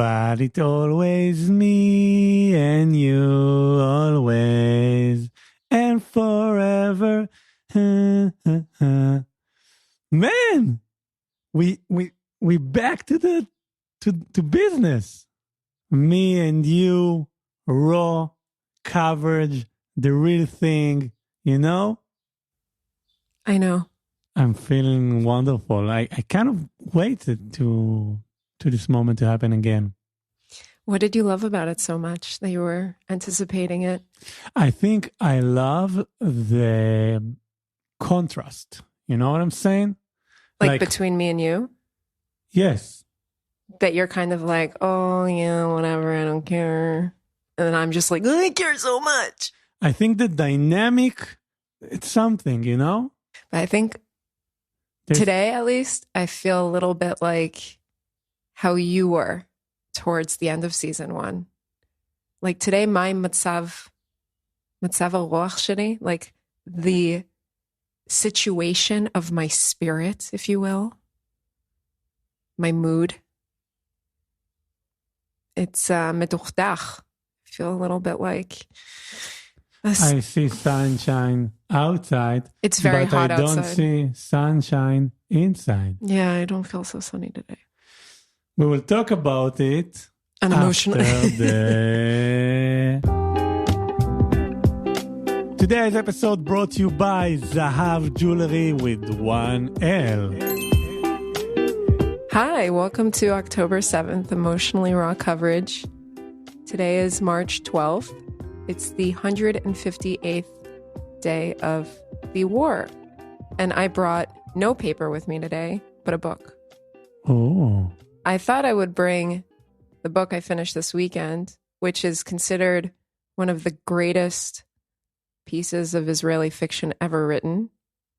but it's always me and you, always and forever. Man, we back to business. Me and you, raw coverage, the real thing, you know? I know. I'm feeling wonderful. I kind of waited to this moment to happen again. What did you love about it so much that you were anticipating it? I think I love the contrast. You know what I'm saying? Like between me and you? Yes. That you're kind of like, oh, yeah, whatever, I don't care. And then I'm just like, I care so much. I think the dynamic, it's something, you know? But I think today, at least, I feel a little bit like how you were towards the end of season 1. Like today, my matzav ruach sheni, like the situation of my spirit, if you will, my mood, it's meduchdach. I feel a little bit like I see sunshine outside. It's very hot outside. But I don't see sunshine inside. Yeah, I don't feel so sunny today. We will talk about it unemotionally. Today's episode brought to you by Zahav Jewelry with 1L. Hi, welcome to October 7th, Emotionally Raw coverage. Today is March 12th. It's the 158th day of the war. And I brought no paper with me today, but a book. Oh. I thought I would bring the book I finished this weekend, which is considered one of the greatest pieces of Israeli fiction ever written,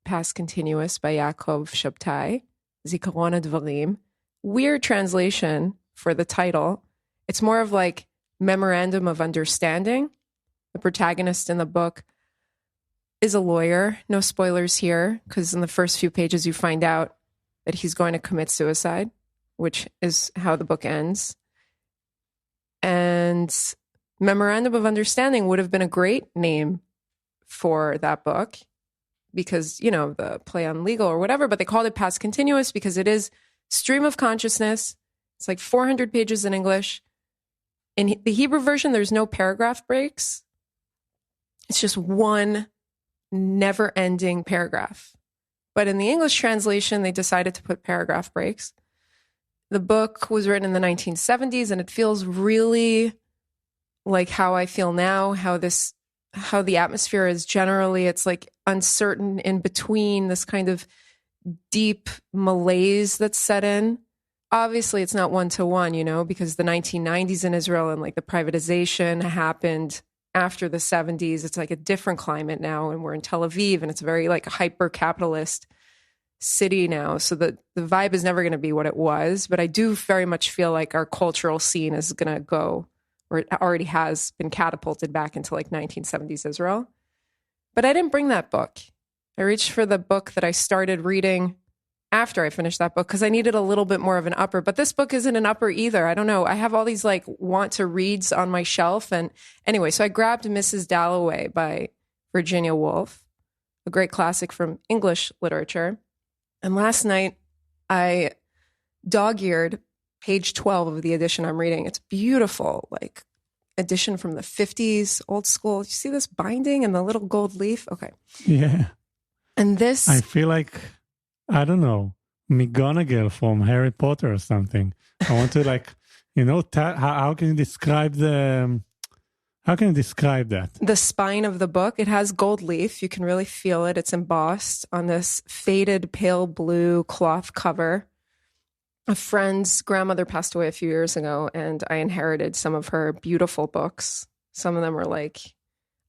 Past Continuous by Yaakov Shabtai, Zikaron Advarim. Weird translation for the title. It's more of like Memorandum of Understanding. The protagonist in the book is a lawyer. No spoilers here, because in the first few pages you find out that he's going to commit suicide, which is how the book ends. And Memorandum of Understanding would have been a great name for that book because, you know, the play on legal or whatever, but they called it Past Continuous because it is stream of consciousness. It's like 400 pages in English. In the Hebrew version, there's no paragraph breaks. It's just one never-ending paragraph. But in the English translation, they decided to put paragraph breaks. The book was written in the 1970s, and it feels really like how I feel now, how the atmosphere is generally, it's like uncertain in between, this kind of deep malaise that's set in. Obviously, it's not one-to-one, you know, because the 1990s in Israel and like the privatization happened after the 70s. It's like a different climate now, and we're in Tel Aviv, and it's very like a hyper-capitalist city now. So the vibe is never going to be what it was, but I do very much feel like our cultural scene is going to go, or it already has been catapulted back into like 1970s Israel. But I didn't bring that book. I reached for the book that I started reading after I finished that book because I needed a little bit more of an upper. But this book isn't an upper either. I don't know. I have all these like want to reads on my shelf. And anyway, so I grabbed Mrs. Dalloway by Virginia Woolf, a great classic from English literature. And last night I dog-eared page 12 of the edition I'm reading. It's beautiful, like edition from the 50s, old school. You see this binding and the little gold leaf? Okay. Yeah. And this... I feel like, I don't know, McGonagall from Harry Potter or something. I want to like, you know, how can you describe how can you describe that? The spine of the book, it has gold leaf. You can really feel it. It's embossed on this faded pale blue cloth cover. A friend's grandmother passed away a few years ago, and I inherited some of her beautiful books. Some of them are like,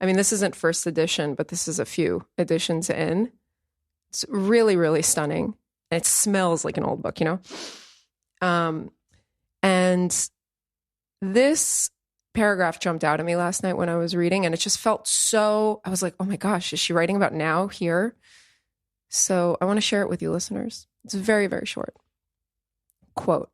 I mean, this isn't first edition, but this is a few editions in. It's really, really stunning. And it smells like an old book, you know? And this paragraph jumped out at me last night when I was reading, and it just felt so, I was like, oh my gosh, is she writing about now here? So I want to share it with you listeners. It's very, very short. Quote,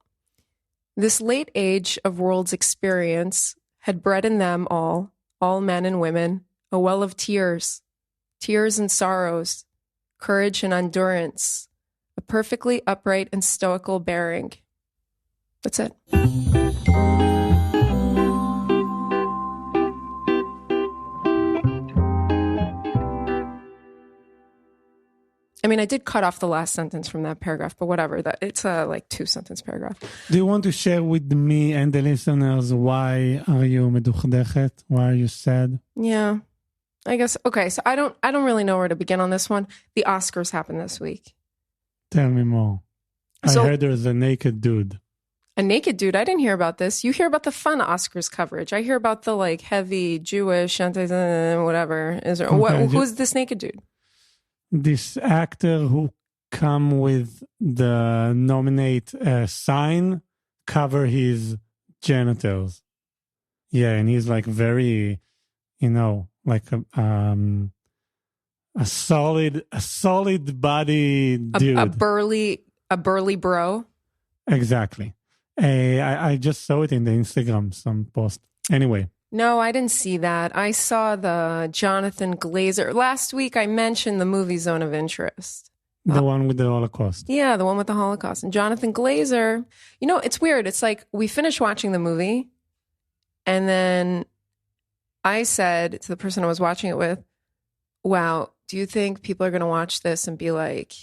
This late age of world's experience had bred in them all men and women, a well of tears and sorrows, courage and endurance, a perfectly upright and stoical bearing. That's it. I mean, I did cut off the last sentence from that paragraph, but whatever. That it's a like 2-sentence paragraph. Do you want to share with me and the listeners why are you מדוכדכת? Why are you sad? Yeah, I guess. Okay, so I don't really know where to begin on this one. The Oscars happened this week. Tell me more. I heard there's a naked dude. A naked dude? I didn't hear about this. You hear about the fun Oscars coverage. I hear about the like heavy Jewish, whatever. Who's this naked dude? This actor who come with the nominate sign cover his genitals. Yeah, and he's like very, like a solid body dude. A burly bro. Exactly. I just saw it in the Instagram, some post. Anyway. No, I didn't see that. I saw the Jonathan Glazer. Last week I mentioned the movie Zone of Interest. The one with the Holocaust. Yeah, the one with the Holocaust. And Jonathan Glazer, it's weird. It's like we finished watching the movie and then I said to the person I was watching it with, wow, do you think people are going to watch this and be like,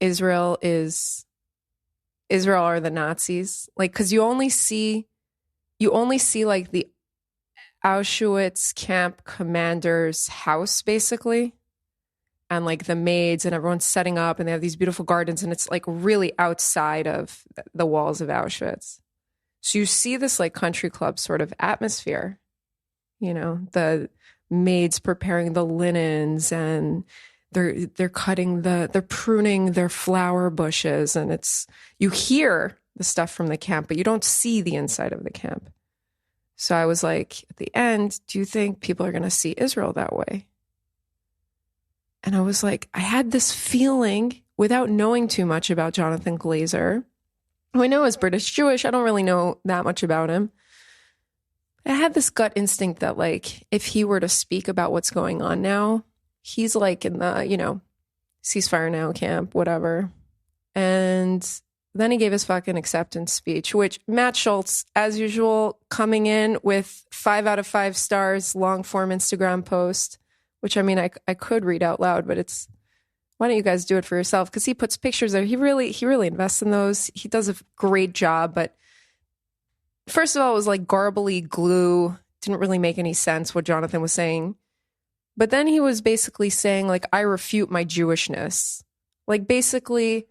Israel are the Nazis? Like, because you only see like the Auschwitz camp commander's house, basically. And like the maids and everyone's setting up and they have these beautiful gardens and it's like really outside of the walls of Auschwitz. So you see this like country club sort of atmosphere, the maids preparing the linens and they're pruning their flower bushes and you hear the stuff from the camp, but you don't see the inside of the camp. So I was like, at the end, do you think people are going to see Israel that way? And I was like, I had this feeling without knowing too much about Jonathan Glazer, who I know is British Jewish. I don't really know that much about him. I had this gut instinct that like, if he were to speak about what's going on now, he's like in the, ceasefire now camp, whatever. And then he gave his fucking acceptance speech, which Matt Schultz, as usual, coming in with 5 out of 5 stars, long form Instagram post, which I mean, I could read out loud, but why don't you guys do it for yourself? Because he puts pictures there. He really invests in those. He does a great job. But first of all, it was like garbly glue. Didn't really make any sense what Jonathan was saying. But then he was basically saying like, I refute my Jewishness. Like basically,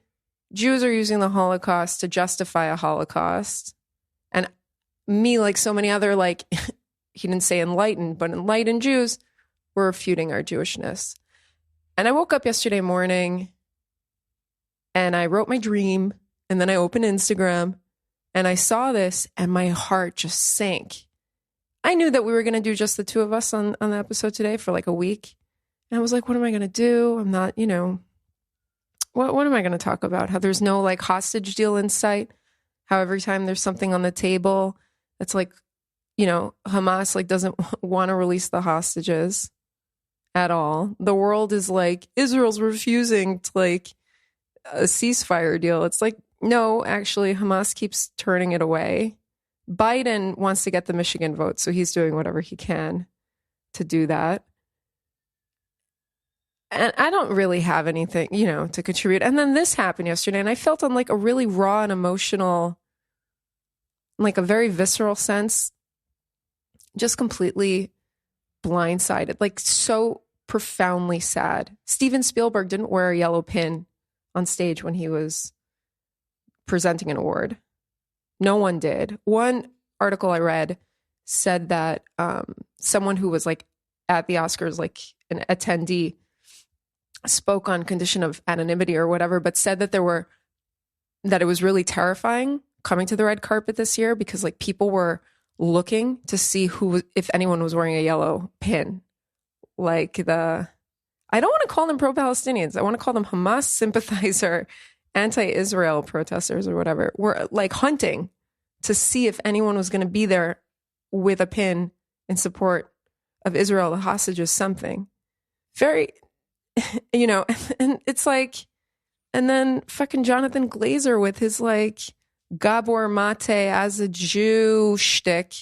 Jews are using the Holocaust to justify a Holocaust. And me, like so many other, like, he didn't say enlightened, but enlightened Jews were refuting our Jewishness. And I woke up yesterday morning and I wrote my dream and then I opened Instagram and I saw this and my heart just sank. I knew that we were going to do just the two of us on the episode today for like a week. And I was like, what am I going to do? I'm not, What am I going to talk about? How there's no like hostage deal in sight. How every time there's something on the table, it's like, Hamas like doesn't want to release the hostages at all. The world is like, Israel's refusing to like a ceasefire deal. It's like, no, actually Hamas keeps turning it away. Biden wants to get the Michigan vote, so he's doing whatever he can to do that. And I don't really have anything, to contribute. And then this happened yesterday, and I felt on like a really raw and emotional, like a very visceral sense, just completely blindsided, like so profoundly sad. Steven Spielberg didn't wear a yellow pin on stage when he was presenting an award. No one did. One article I read said that someone who was like at the Oscars, like an attendee, spoke on condition of anonymity or whatever, but said that that it was really terrifying coming to the red carpet this year because like people were looking to see if anyone was wearing a yellow pin. Like I don't want to call them pro-Palestinians. I want to call them Hamas sympathizer, anti-Israel protesters or whatever. Were like hunting to see if anyone was going to be there with a pin in support of Israel, the hostages, something. Very, and it's like, and then fucking Jonathan Glazer with his like Gabor Mate as a Jew shtick.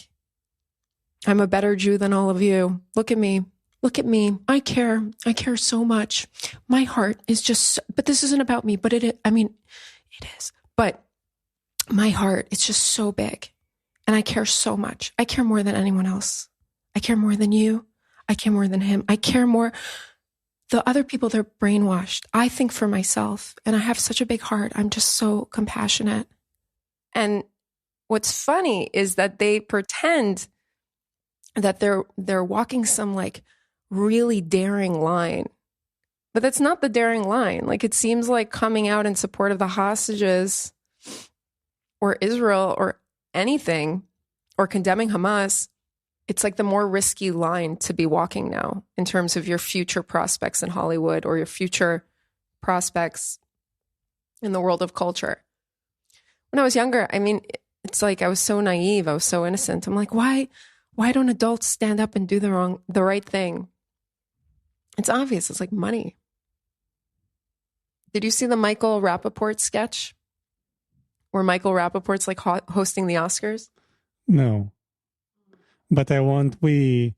I'm a better Jew than all of you. Look at me. Look at me. I care. I care so much. My heart is just, but this isn't about me, but it is. But my heart, it's just so big. And I care so much. I care more than anyone else. I care more than you. I care more than him. I care more. The other people, they're brainwashed. I think for myself, and I have such a big heart. I'm just so compassionate. And what's funny is that they pretend that they're walking some like really daring line. But that's not the daring line. Like it seems like coming out in support of the hostages or Israel or anything or condemning Hamas, it's like the more risky line to be walking now in terms of your future prospects in Hollywood or your future prospects in the world of culture. When I was younger, I mean, it's like I was so naive. I was so innocent. I'm like, why don't adults stand up and do the right thing? It's obvious. It's like money. Did you see the Michael Rappaport sketch where Michael Rappaport's like hosting the Oscars? No. But I want we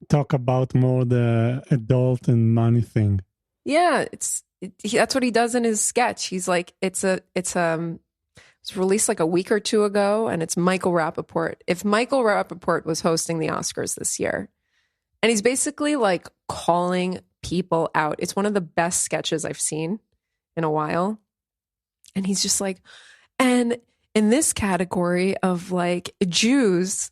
talk about more the adult and money thing. Yeah, that's what he does in his sketch. He's like, it's released like a week or two ago, and it's Michael Rappaport. If Michael Rappaport was hosting the Oscars this year, and he's basically like calling people out. It's one of the best sketches I've seen in a while. And he's just like, and in this category of like Jews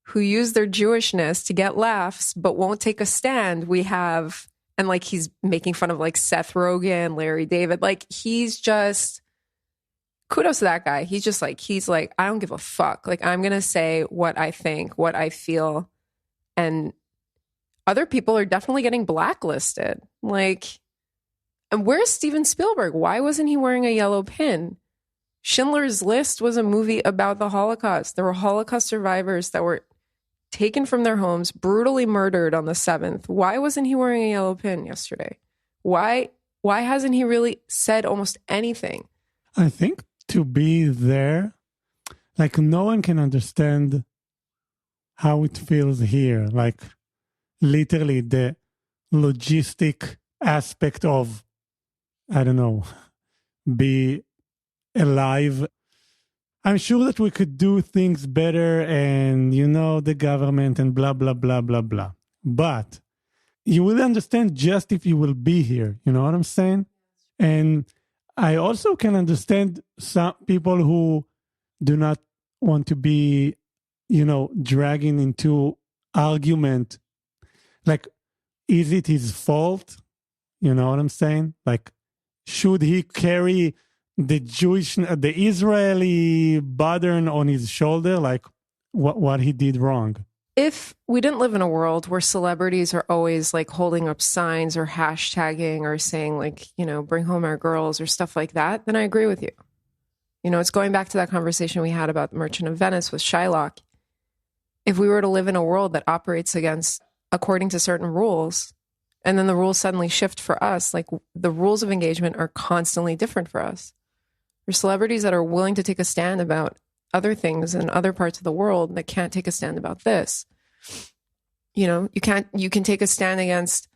who use their Jewishness to get laughs, but won't take a stand, we have, and like he's making fun of like Seth Rogen, Larry David. Like he's just, kudos to that guy. He's like, I don't give a fuck. Like I'm going to say what I think, what I feel. And other people are definitely getting blacklisted. Like, and where's Steven Spielberg? Why wasn't he wearing a yellow pin? Schindler's List was a movie about the Holocaust. There were Holocaust survivors that were taken from their homes, brutally murdered on the 7th. Why wasn't he wearing a yellow pin yesterday? Why hasn't he really said almost anything? I think to be there, like no one can understand how it feels here. Like literally the logistic aspect of, I don't know, be alive. I'm sure that we could do things better and, the government and blah, blah, blah, blah, blah. But you will understand just if you will be here. You know what I'm saying? And I also can understand some people who do not want to be, dragging into argument. Like, is it his fault? You know what I'm saying? Like, should he carry the Israeli burden on his shoulder? Like, what he did wrong? If we didn't live in a world where celebrities are always like holding up signs or hashtagging or saying like, bring home our girls or stuff like that, then I agree with you. It's going back to that conversation we had about the Merchant of Venice with Shylock. If we were to live in a world that operates according to certain rules, and then the rules suddenly shift for us, like the rules of engagement are constantly different for us. There's celebrities that are willing to take a stand about other things in other parts of the world that can't take a stand about this. You can take a stand against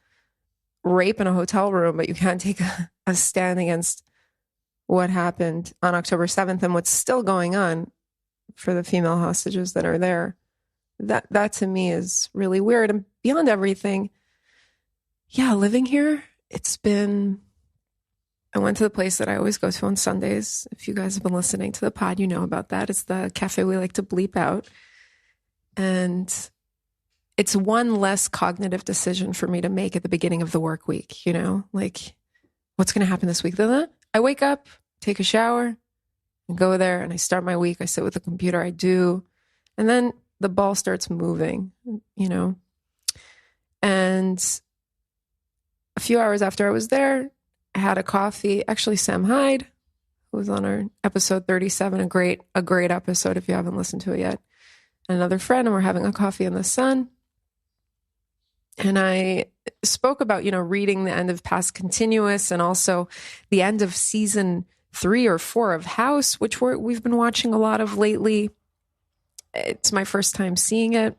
rape in a hotel room, but you can't take a stand against what happened on October 7th and what's still going on for the female hostages that are there. That to me is really weird. And beyond everything, yeah, living here, I went to the place that I always go to on Sundays. If you guys have been listening to the pod, you know about that. It's the cafe we like to bleep out. And it's one less cognitive decision for me to make at the beginning of the work week, like what's going to happen this week? I wake up, take a shower, and go there, and I start my week. I sit with the computer, I do. And then the ball starts moving, And a few hours after I was there, I had a coffee. Actually, Sam Hyde, who was on our episode 37, a great episode if you haven't listened to it yet. Another friend, and we're having a coffee in the sun. And I spoke about, reading the end of Past Continuous and also the end of season 3 or 4 of House, which we've been watching a lot of lately. It's my first time seeing it.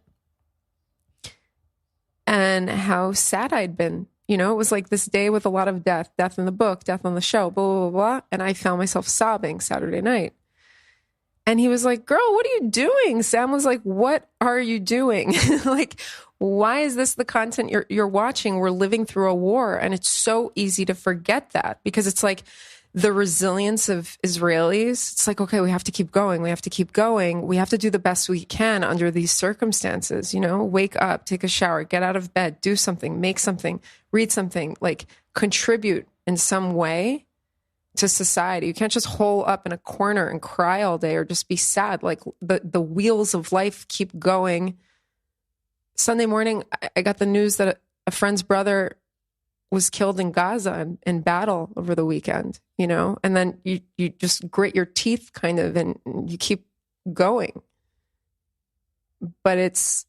And how sad I'd been. It was like this day with a lot of death in the book, death on the show, blah, blah, blah, blah. And I found myself sobbing Saturday night. And he was like, girl, what are you doing? Sam was like, what are you doing? Like, why is this the content you're watching? We're living through a war. And it's so easy to forget that because it's like the resilience of Israelis. It's like, okay, we have to keep going. We have to keep going. We have to do the best we can under these circumstances, wake up, take a shower, get out of bed, do something, make something, read something, like contribute in some way to society. You can't just hole up in a corner and cry all day or just be sad. Like the wheels of life keep going. Sunday morning, I got the news that a friend's brother was killed in Gaza in battle over the weekend, and then you just grit your teeth kind of, and you keep going. But it's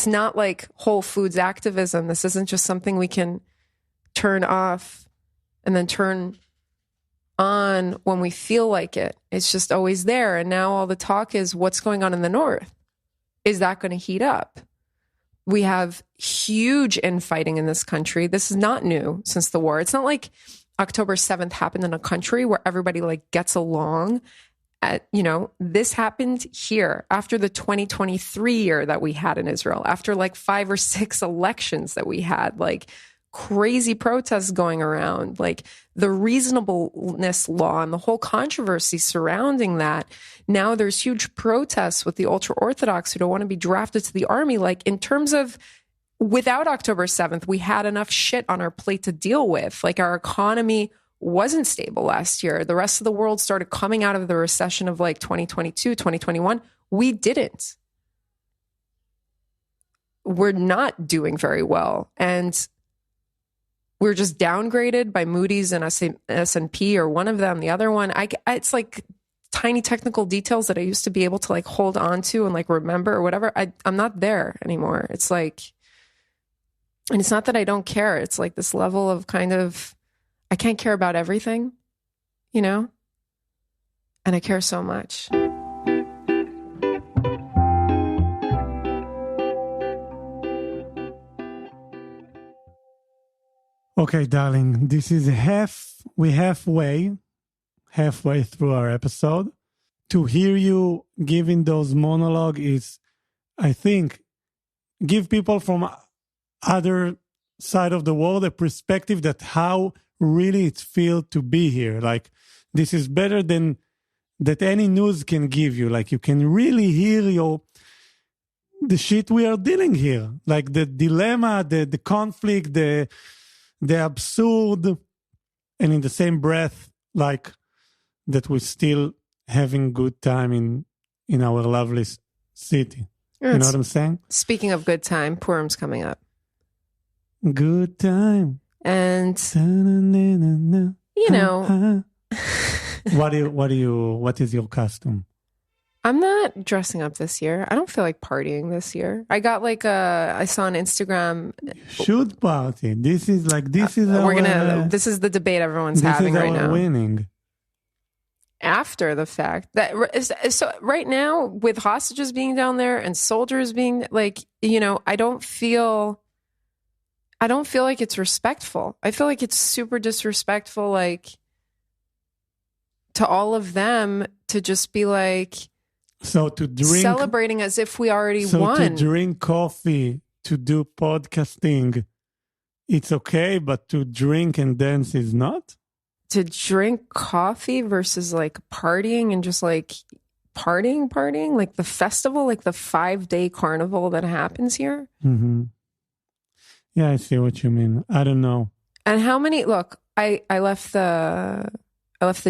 not like Whole Foods activism. This isn't just something we can turn off and then turn on when we feel like it. It's just always there. And now all the talk is what's going on in the north. Is that going to heat up? We have huge infighting in this country. This is not new since the war. It's not like October 7th happened in a country where everybody gets along. This happened here after the 2023 year that we had in Israel, after 5 or 6 elections that we had, crazy protests going around, the reasonableness law and the whole controversy surrounding that. Now there's huge protests with the ultra-Orthodox who don't want to be drafted to the army. In terms of without October 7th, we had enough shit on our plate to deal with. Our economy wasn't stable last year. The rest of the world started coming out of the recession of 2022, 2021. We didn't. We're not doing very well. And we're just downgraded by Moody's and S&P, or one of them. The other one, it's tiny technical details that I used to be able to hold on to and remember or whatever. I'm not there anymore. It's and it's not that I don't care. It's this level of kind of, I can't care about everything, and I care so much. Okay, darling, this is halfway through our episode. To hear you giving those monologue is, I think, give people from other side of the world a perspective that how really it feels to be here. This is better than that any news can give you. You can really hear the shit we are dealing here. The dilemma, the conflict, the absurd, and in the same breath, that we're still having good time in our lovely city. You know what I'm saying? Speaking of good time, Purim's coming up. Good time. And what is your costume? I'm not dressing up this year. I don't feel like partying this year. I got I saw on Instagram. Should party. This is this is the debate everyone's having right now. Winning. After the fact so right now with hostages being down there and soldiers being I don't feel like it's respectful. I feel like it's super disrespectful, to all of them to just be so to drink, celebrating as if we already won. To drink coffee, to do podcasting, it's okay, but to drink and dance is not? To drink coffee versus partying and just partying, the festival, the 5-day carnival that happens here. Mm-hmm. Yeah, I see what you mean. I don't know. And how many, I left the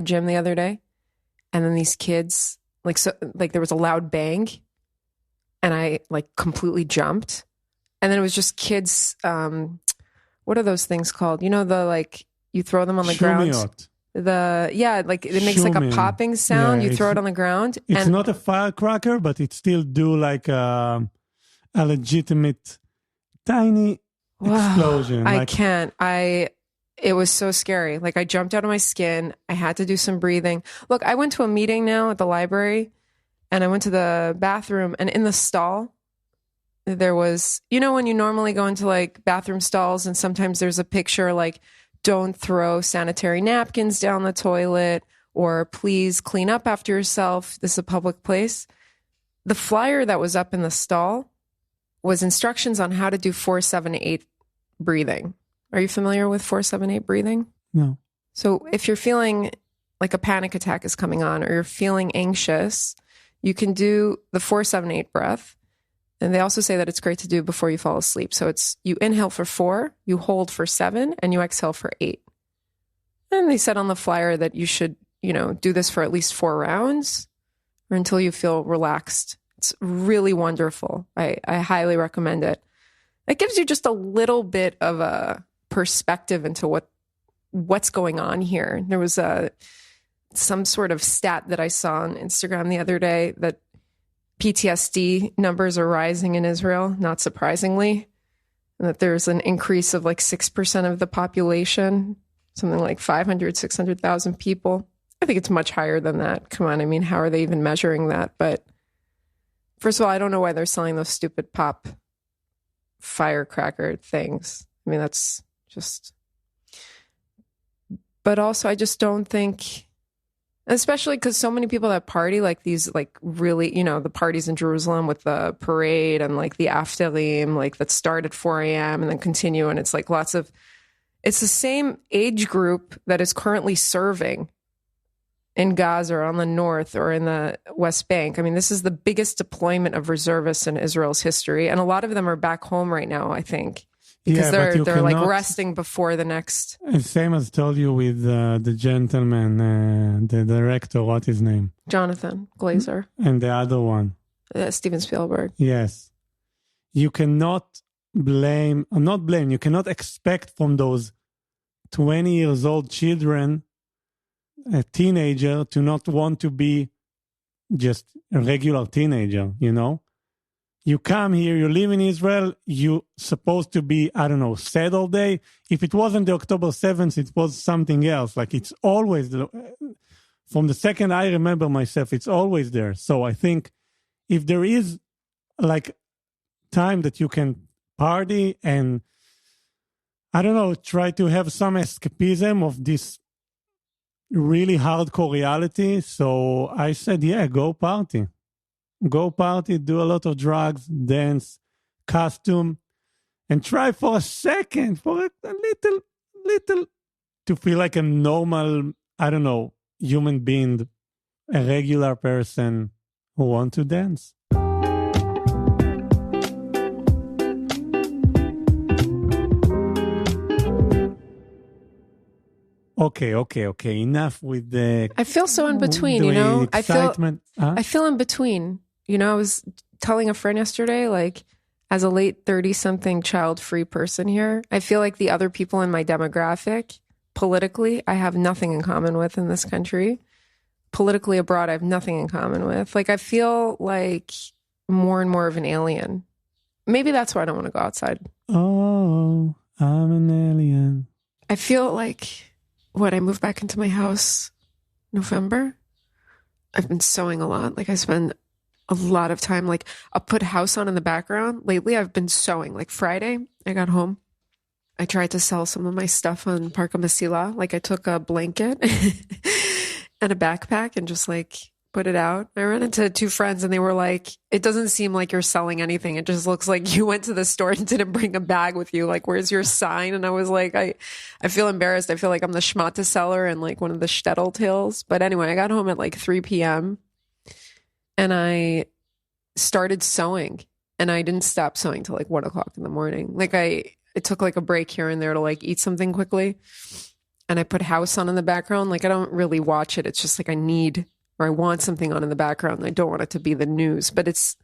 gym the other day, and then these kids, there was a loud bang, and I completely jumped, and then it was just kids. What are those things called? You throw them on the ground. Like it makes like a Shumim. popping sound. Yeah, You throw it on the ground. It's And not a firecracker, but it still do like a legitimate tiny explosion. I Like, can't. It was so scary. Like I jumped out of my skin. I had to do some breathing. Look, I went to a meeting now at the library and I went to the bathroom, and in the stall, there was, when you normally go into like bathroom stalls and sometimes there's a picture like, don't throw sanitary napkins down the toilet, or please clean up after yourself. This is a public place. The flyer that was up in the stall was instructions on how to do 4-7-8 breathing. Are you familiar with 4-7-8 breathing? no. So if you're feeling like a panic attack is coming on, or you're feeling anxious, you can do the 4-7-8 breath. And they also say that it's great to do before you fall asleep. So it's you inhale for 4, you hold for 7, and you exhale for 8. And they said on the flyer that you should, do this for at least 4 rounds or until you feel relaxed. It's really wonderful. I highly recommend it. It gives you just a little bit of a perspective into what's going on here. There was some sort of stat that I saw on Instagram the other day that PTSD numbers are rising in Israel, not surprisingly, and that there's an increase of like 6% of the population, something like 500, 600,000 people. I think it's much higher than that. Come on. I mean, how are they even measuring that? But first of all, I don't know why they're selling those stupid pop firecracker things. I mean, that's just, but also I just don't think, especially because so many people that party, like these, like really, the parties in Jerusalem with the parade and like the afterim, like that start at 4 a.m. and then continue. And it's like it's the same age group that is currently serving in Gaza or on the north or in the West Bank. I mean, this is the biggest deployment of reservists in Israel's history. And a lot of them are back home right now, I think. Because they're like resting before the next. Same as told you with the gentleman, the director, what his name? Jonathan Glazer. And the other one. Steven Spielberg. Yes. You cannot you cannot expect from those 20 years old children, a teenager, to not want to be just a regular teenager, You come here, you live in Israel, you're supposed to be, sad all day. If it wasn't the October 7th, it was something else. Like it's always, from the second I remember myself, it's always there. So I think if there is like time that you can party and, try to have some escapism of this really hardcore reality. So I said, yeah, go party. Go party, do a lot of drugs, dance, costume, and try for a second, for a little, to feel like a normal, human being, a regular person who want to dance. Okay. Enough with the... I feel so in between, excitement. I feel in between. I was telling a friend yesterday, like, as a late 30-something child-free person here, I feel like the other people in my demographic, politically, I have nothing in common with in this country. Politically abroad, I have nothing in common with. Like, I feel like more and more of an alien. Maybe that's why I don't want to go outside. Oh, I'm an alien. I feel like when I moved back into my house November, I've been sewing a lot. Like I spend a lot of time, like I'll put house on in the background. Lately, I've been sewing. Like Friday, I got home. I tried to sell some of my stuff on Parka Masila. Like I took a blanket and a backpack and just like put it out. I ran into 2 friends and they were like, it doesn't seem like you're selling anything. It just looks like you went to the store and didn't bring a bag with you. Like, where's your sign? And I was like, I feel embarrassed. I feel like I'm the schmata seller in like one of the shtetl tales. But anyway, I got home at like 3 p.m. and I started sewing and I didn't stop sewing till like 1 o'clock in the morning. Like it took like a break here and there to like eat something quickly. And I put house on in the background. Like I don't really watch it. It's just like I want something on in the background. I don't want it to be the news, but it's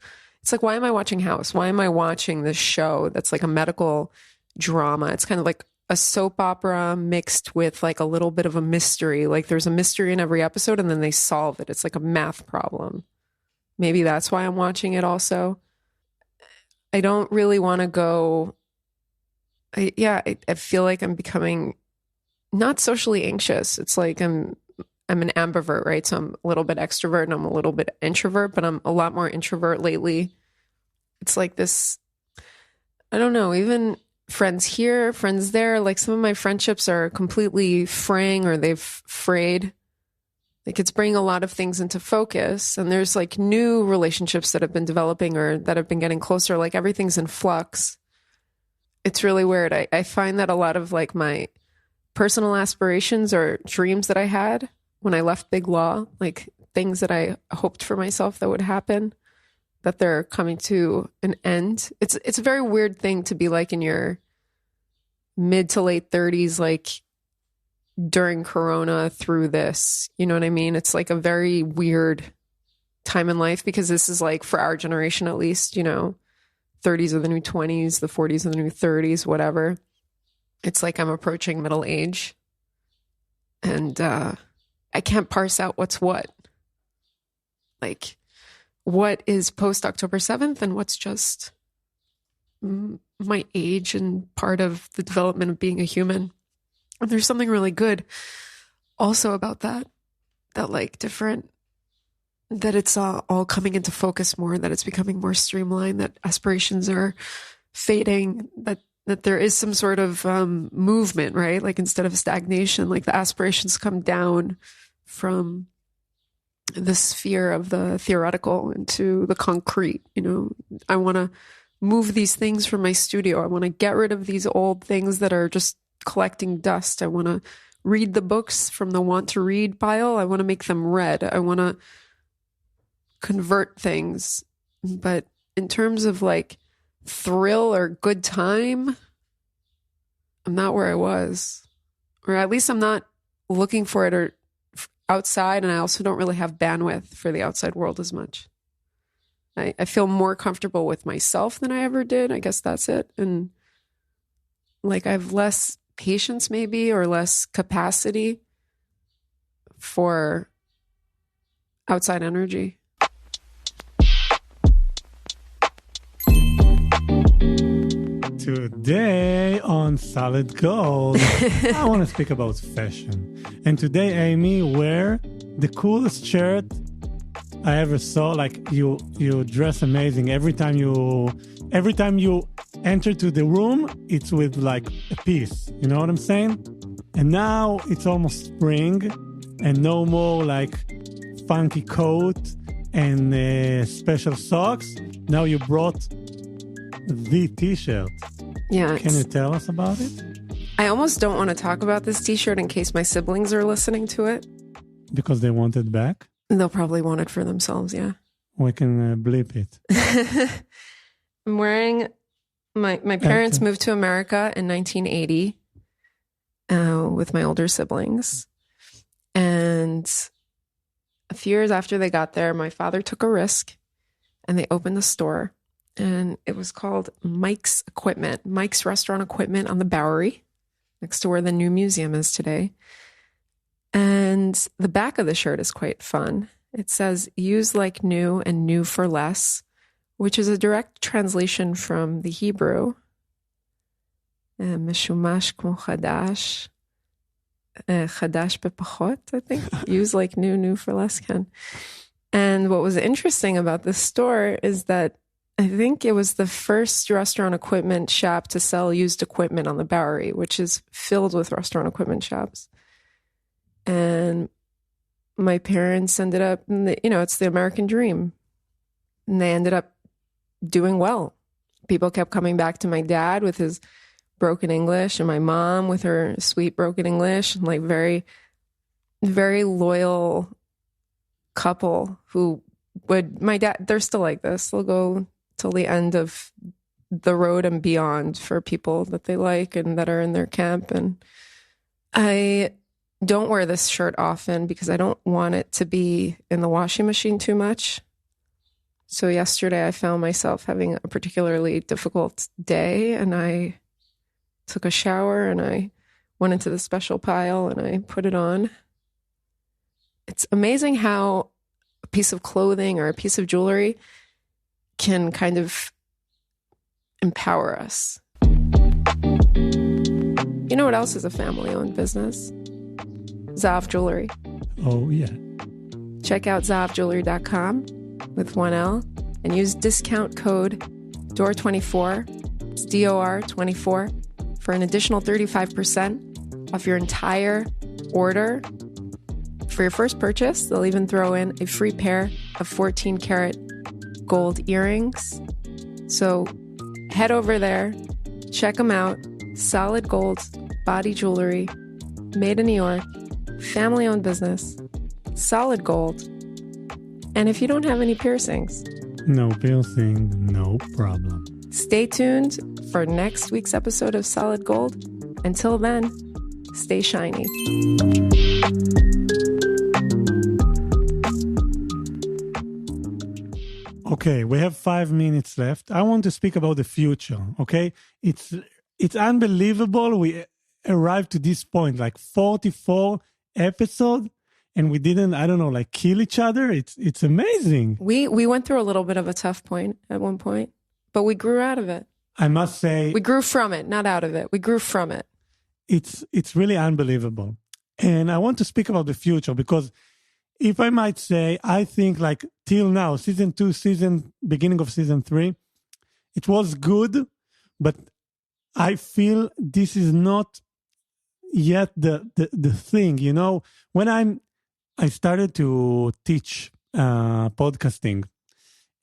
like, why am I watching House? Why am I watching this show that's like a medical drama? It's kind of like a soap opera mixed with like a little bit of a mystery. Like there's a mystery in every episode and then they solve it. It's like a math problem. Maybe that's why I'm watching it also. I don't really want to go. I feel like I'm becoming not socially anxious. It's like I'm an ambivert, right? So I'm a little bit extrovert and I'm a little bit introvert, but I'm a lot more introvert lately. It's like this, I don't know, even friends here, friends there, like some of my friendships are completely fraying or they've frayed. Like it's bringing a lot of things into focus. And there's like new relationships that have been developing or that have been getting closer. Like everything's in flux. It's really weird. I find that a lot of like my personal aspirations or dreams that I had when I left Big Law, like things that I hoped for myself that would happen, that they're coming to an end. It's a very weird thing to be like in your mid to late 30s, like during Corona through this, you know what I mean? It's like a very weird time in life because this is like for our generation, at least, you know, 30s are the new 20s, the 40s are the new 30s, whatever. It's like I'm approaching middle age and I can't parse out what's what. Like what is post October 7th and what's just my age and part of the development of being a human. And there's something really good also about that like different, that it's all coming into focus more, that it's becoming more streamlined, that aspirations are fading, that there is some sort of movement, right? Like instead of stagnation, like the aspirations come down from the sphere of the theoretical into the concrete. You know, I want to move these things from my studio. I want to get rid of these old things that are just collecting dust. I want to read the books from the want to read pile. I want to make them read. I want to convert things. But in terms of like thrill or good time, I'm not where I was, or at least I'm not looking for it or outside. And I also don't really have bandwidth for the outside world as much. I feel more comfortable with myself than I ever did. I guess that's it. And like I have less patience maybe or less capacity for outside energy. Today on Solid Gold, I want to speak about fashion. And today, Amy, wear the coolest shirt I ever saw. Like you dress amazing. Every time you enter to the room, it's with like a piece. You know what I'm saying? And now it's almost spring, and no more like funky coat and special socks. Now you brought the t-shirt. Yeah. Can you tell us about it? I almost don't want to talk about this t-shirt in case my siblings are listening to it. Because they want it back? They'll probably want it for themselves, yeah. We can bleep it. I'm wearing, my parents moved to America in 1980 with my older siblings. And a few years after they got there, my father took a risk and they opened a store. And it was called Mike's Equipment, Mike's Restaurant Equipment on the Bowery, next to where the new museum is today. And the back of the shirt is quite fun. It says, use like new and new for less, which is a direct translation from the Hebrew. Meshumash kmo chadash. Chadash bepachot, I think. Use like new, new for less can. And what was interesting about this store is that I think it was the first restaurant equipment shop to sell used equipment on the Bowery, which is filled with restaurant equipment shops. And my parents ended up, it's the American dream. And they ended up doing well. People kept coming back to my dad with his broken English and my mom with her sweet broken English, and like very, very loyal couple who would, my dad, they're still like this. They'll go till the end of the road and beyond for people that they like and that are in their camp. And I don't wear this shirt often because I don't want it to be in the washing machine too much. So yesterday I found myself having a particularly difficult day and I took a shower, and I went into the special pile and I put it on. It's amazing how a piece of clothing or a piece of jewelry can kind of empower us. You know what else is a family-owned business? Zav Jewelry. Oh, yeah. Check out zavjewelry.com with one L and use discount code DOOR24, it's DOR24, for an additional 35% off your entire order. For your first purchase, they'll even throw in a free pair of 14 karat gold earrings. So head over there, check them out. Solid gold body jewelry, made in New York, family-owned business, solid gold. And if you don't have any piercings, no piercing, no problem. Stay tuned for next week's episode of Solid Gold. Until then, stay shiny. Okay, we have 5 minutes left. I want to speak about the future, okay? It's unbelievable. We arrived to this point, like 44 episodes, and we didn't, I don't know, like kill each other. It's amazing. We went through a little bit of a tough point at one point, but we grew out of it. I must say, we grew from it, not out of it. We grew from it. It's really unbelievable. And I want to speak about the future because if I might say, I think like till now, season 2, beginning of season 3, it was good, but I feel this is not yet the thing, you know. When I started to teach podcasting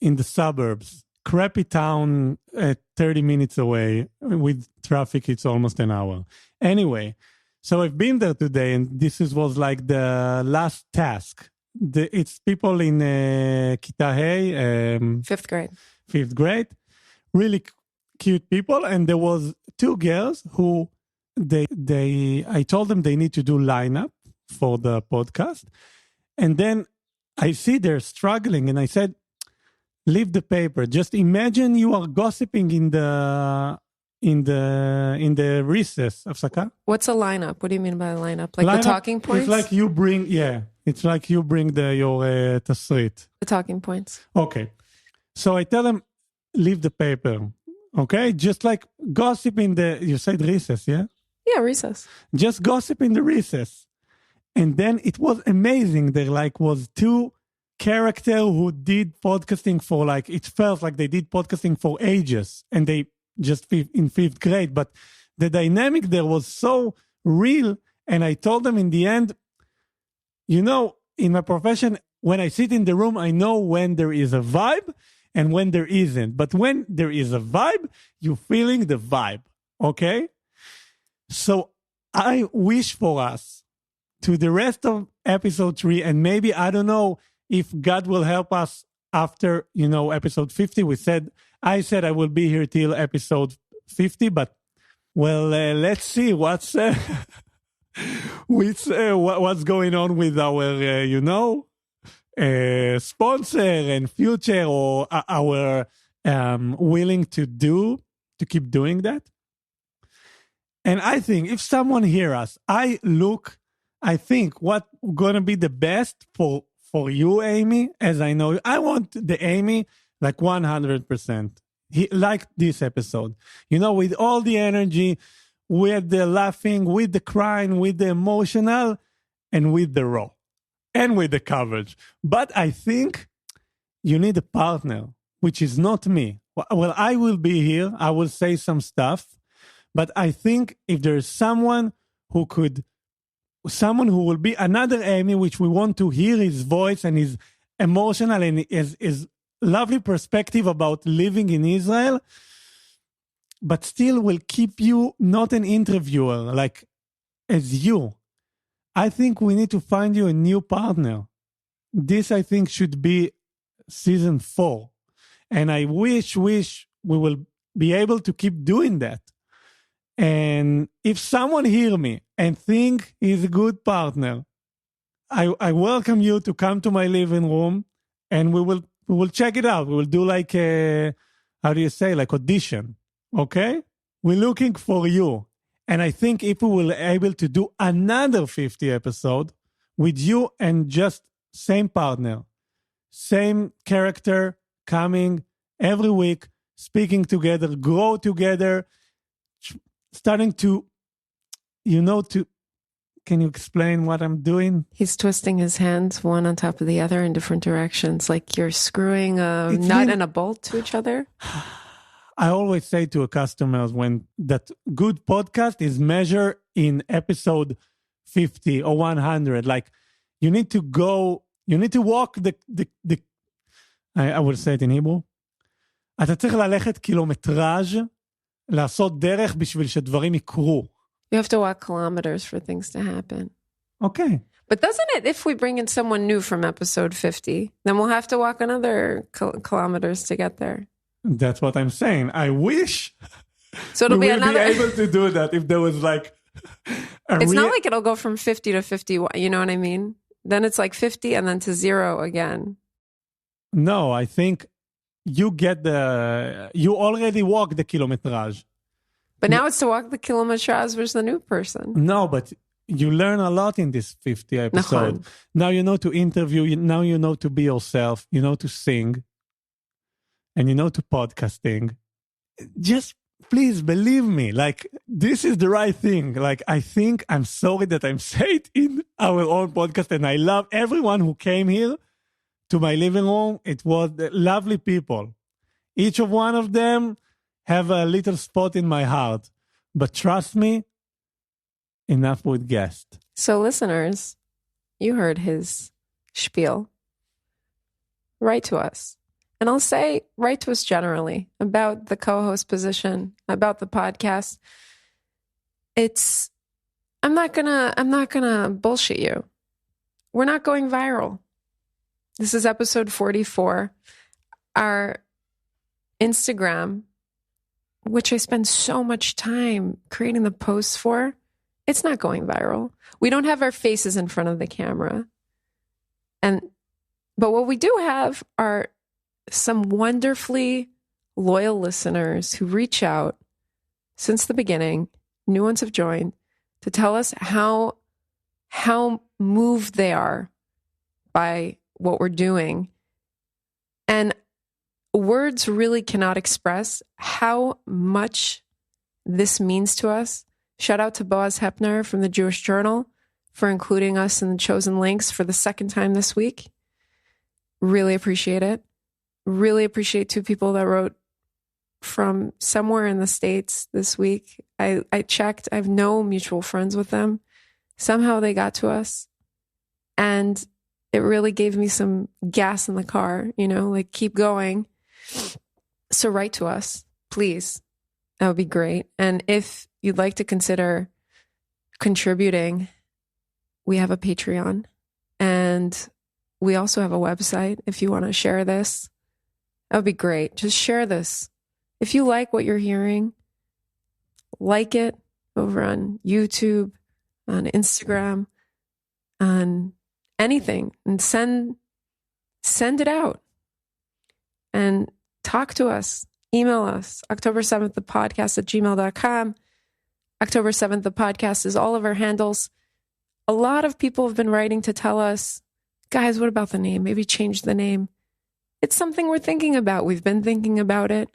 in the suburbs, crappy town at 30 minutes away. With traffic, it's almost an hour. Anyway, so I've been there today, and was like the last task. It's people in Kita Hey, fifth grade, really cute people, and there was 2 girls who I told them they need to do lineup for the podcast, and then I see they're struggling, and I said, leave the paper. Just imagine you are gossiping in the recess of Saka. What's a lineup? What do you mean by a lineup? Like the talking points? It's like you bring, your tasrit. The talking points. Okay. So I tell them, leave the paper. Okay? Just like gossip you said recess, yeah? Yeah, recess. Just gossip in the recess. And then it was amazing. There was 2 character who did podcasting for it felt like they did podcasting for ages, and they just in 5th grade, but the dynamic there was so real. And I told them in the end, you know, in my profession, when I sit in the room, I know when there is a vibe and when there isn't. But when there is a vibe, you're feeling the vibe. Okay? So I wish for us to the rest of episode 3, and maybe, I don't know, if God will help us after, episode 50, I said I will be here till episode 50, but let's see what's going on with our, sponsor and future, or our willing to keep doing that. And I think if someone hear us, I think what going to be the best for you, Amy, as I know you. I want the Amy 100%. Like this episode, with all the energy, with the laughing, with the crying, with the emotional, and with the raw, and with the coverage. But I think you need a partner, which is not me. Well, I will be here. I will say some stuff. But I think if there's someone who will be another Amy, which we want to hear his voice and his emotional and his lovely perspective about living in Israel, but still will keep you not an interviewer, as you. I think we need to find you a new partner. This, I think, should be season 4. And I wish we will be able to keep doing that. And if someone hear me and think he's a good partner, I welcome you to come to my living room, and we will check it out. We will do audition. Okay? We're looking for you. And I think if we will able to do another 50 episode with you and just same partner, same character coming every week, speaking together, grow together, starting to, can you explain what I'm doing? He's twisting his hands one on top of the other in different directions, like you're screwing a nut and a bolt to each other. I always say to a customers when that good podcast is measured in episode 50 or 100. Like you need to walk I will say it in Hebrew. אתה צריך ללכת קילומטראז' לעשות דרך בשביל שדברים יקרו. You have to walk kilometers for things to happen. Okay. But doesn't it, if we bring in someone new from episode 50, then we'll have to walk another kilometers to get there. That's what I'm saying. I wish so it'll we be will another... be able to do that if there was like... It's not like it'll go from 50 to 50, you know what I mean? Then it's like 50 and then to 0 again. No, I think you already walk the kilometrage. But now it's to walk the kilometrage versus the new person. No, but you learn a lot in this 50 episode. Now you know to interview, now you know to be yourself, you know to sing, and you know to podcasting. Just please believe me, like this is the right thing. Like I think I'm sorry that I'm saying it in our own podcast, and I love everyone who came here to my living room. It was lovely people. Each of one of them have a little spot in my heart. But trust me, enough with guests. So listeners, you heard his spiel. Write to us. And I'll say, write to us generally about the co-host position, about the podcast. I'm not gonna bullshit you. We're not going viral. This is episode 44. Our Instagram, which I spend so much time creating the posts for, it's not going viral. We don't have our faces in front of the camera. But what we do have are some wonderfully loyal listeners who reach out since the beginning. New ones have joined to tell us how moved they are by what we're doing. And words really cannot express how much this means to us. Shout out to Boaz Hepner from the Jewish Journal for including us in the chosen links for the second time this week. Really appreciate it. Really appreciate two people that wrote from somewhere in the States this week. I checked. I have no mutual friends with them. Somehow they got to us. And it really gave me some gas in the car, like keep going. So write to us, please. That would be great. And if you'd like to consider contributing, we have a Patreon and we also have a website. If you want to share this, that would be great. Just share this. If you like what you're hearing, like it over on YouTube, on Instagram, on anything, and send it out and talk to us. Email us, October 7th, the podcast at gmail.com. October 7th, the podcast is all of our handles. A lot of people have been writing to tell us, guys, what about the name? Maybe change the name. It's something we're thinking about. We've been thinking about it.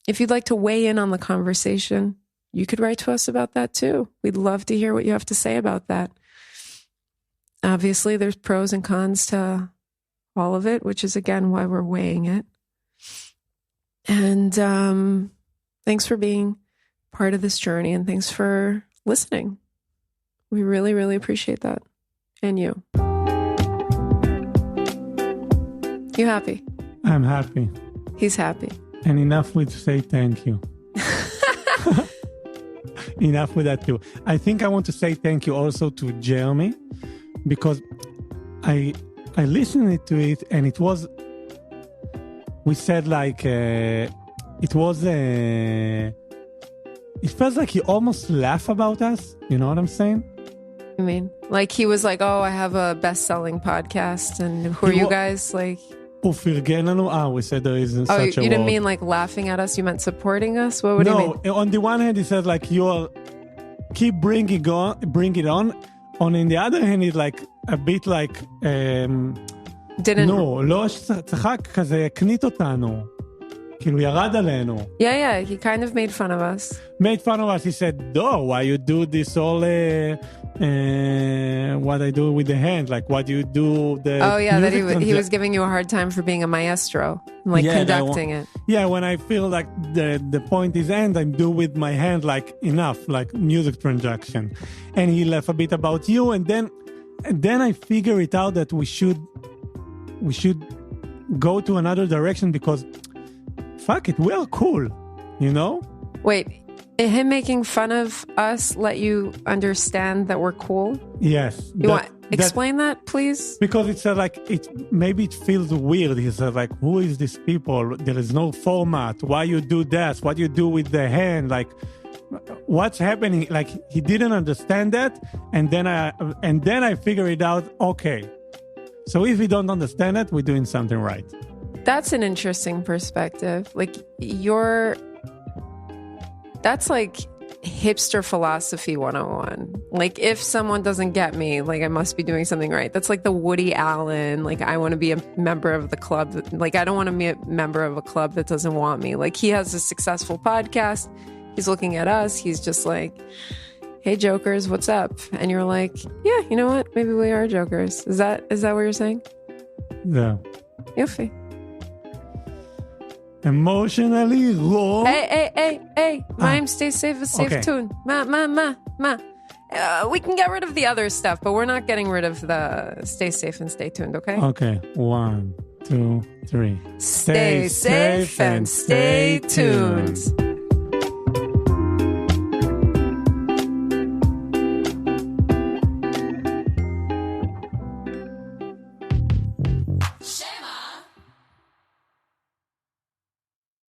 If you'd like to weigh in on the conversation, you could write to us about that too. We'd love to hear what you have to say about that. Obviously, there's pros and cons to all of it, which is, again, why we're weighing it. And thanks for being part of this journey, and thanks for listening. We really, really appreciate that. And you. You happy? I'm happy. He's happy. And enough with say thank you. Enough with that too. I think I want to say thank you also to Jeremy, because I listened to it and it was, we said like, it felt like he almost laughed about us. You know what I'm saying? I mean, like he was like, oh, I have a best-selling podcast and who are you guys? Like, הוא פרגן לנו, we said there is such a word. You didn't mean like laughing at us, you meant supporting us? What do you mean? No, on the one hand he said like, you are keep bring it on. On the other hand, it's like a bit like Didn't. no, לא צחק כזה, הקנית אותנו. כאילו ירד עלינו. Yeah, he kind of made fun of us. Made fun of us. He said, "No, why you do this all? What I do with the hand? Like what you do the?" Oh yeah, that music he was giving you a hard time for being a maestro, like Yeah, conducting it. Yeah, when I feel like the point is end, I do with my hand like enough, like music transaction. And he laughed a bit about you, and then I figure it out that we should go to another direction because fuck it, we are cool, you know? Wait, him making fun of us let you understand that we're cool? Yes. Explain that, please? Because it's like, maybe it feels weird. He said like, who is these people? There is no format. Why you do that? What you do with the hand? Like, what's happening? Like, he didn't understand that. And then I figured it out. Okay. So if we don't understand it, we're doing something right. That's an interesting perspective. Like that's like hipster philosophy 101. Like if someone doesn't get me, like I must be doing something right. That's like the Woody Allen, like I want to be a member of the club. Like I don't want to be a member of a club that doesn't want me. Like he has a successful podcast. He's looking at us. He's just like, hey jokers, what's up? And you're like, yeah, you know what? Maybe we are jokers. Is that what you're saying? Yeah. Yofi. Emotionally raw. Hey. Mime, stay safe and safe tune. Ma. We can get rid of the other stuff, but we're not getting rid of the stay safe and stay tuned, okay? Okay. 1, 2, 3. Stay safe and stay tuned.